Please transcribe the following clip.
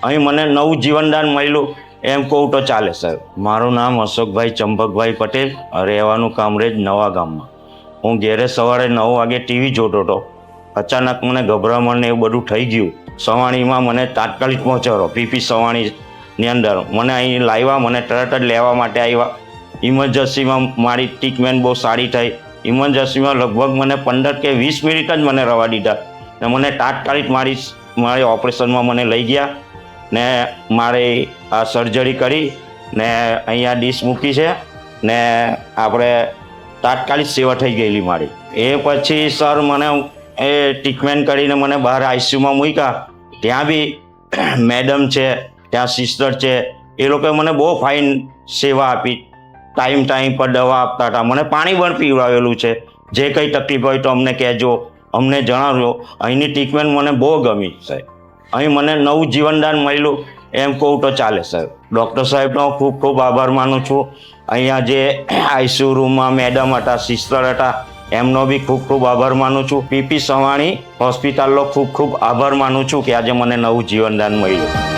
અહીં મને નવું જીવનદાન મળ્યું એમ કહું તો ચાલે સાહેબ. મારું નામ અશોકભાઈ ચંપકભાઈ પટેલ, રહેવાનું કામરેજ નવા ગામમાં. હું ઘેરે સવારે 9 વાગે ટીવી જોતો હતો. અચાનક મને ગભરામણ ને એવું બધું થઈ ગયું. સવાણીમાં મને તાત્કાલિક પહોંચાડો પીપી સવાણીની અંદર મને અહીં લાવ્યા. મને તરત જ લેવા માટે આવ્યા. ઇમરજન્સીમાં મારી ટ્રીટમેન્ટ બહુ સારી થઈ. ઇમરજન્સીમાં લગભગ મને 15 કે 20 મિનિટ જ મને રવા દીધા ને મને તાત્કાલિક મારી ઓપરેશનમાં મને લઈ ગયા ને મારે આ સર્જરી કરી ને અહીંયા ડીશ મૂકી છે ને આપણે તાત્કાલિક સેવા થઈ ગયેલી મારી. એ પછી સર મને એ ટ્રીટમેન્ટ કરીને મને બહાર આઈસીયુમાં મૂક્યા. ત્યાં બી મેડમ છે, ત્યાં સિસ્ટર છે, એ લોકોએ મને બહુ ફાઇન સેવા આપી. ટાઈમ પર દવા આપતા હતા. મને પાણી પણ પીવડાવેલું છે. જે કંઈ તકલીફ હોય તો અમને કહેજો, અમને જણાવજો. અહીંની ટ્રીટમેન્ટ મને બહુ ગમી સાહેબ. અહીં મને નવું જીવનદાન મળ્યું એમ કહું તો ચાલે સાહેબ. ડૉક્ટર સાહેબનો ખૂબ ખૂબ આભાર માનું છું. અહીંયા જે આઈસીયુ રૂમમાં મેડમ હતા, સિસ્ટર હતા, એમનો બી ખૂબ ખૂબ આભાર માનું છું. પીપી સવાણી હોસ્પિટલનો ખૂબ ખૂબ આભાર માનું છું કે આજે મને નવું જીવનદાન મળ્યું.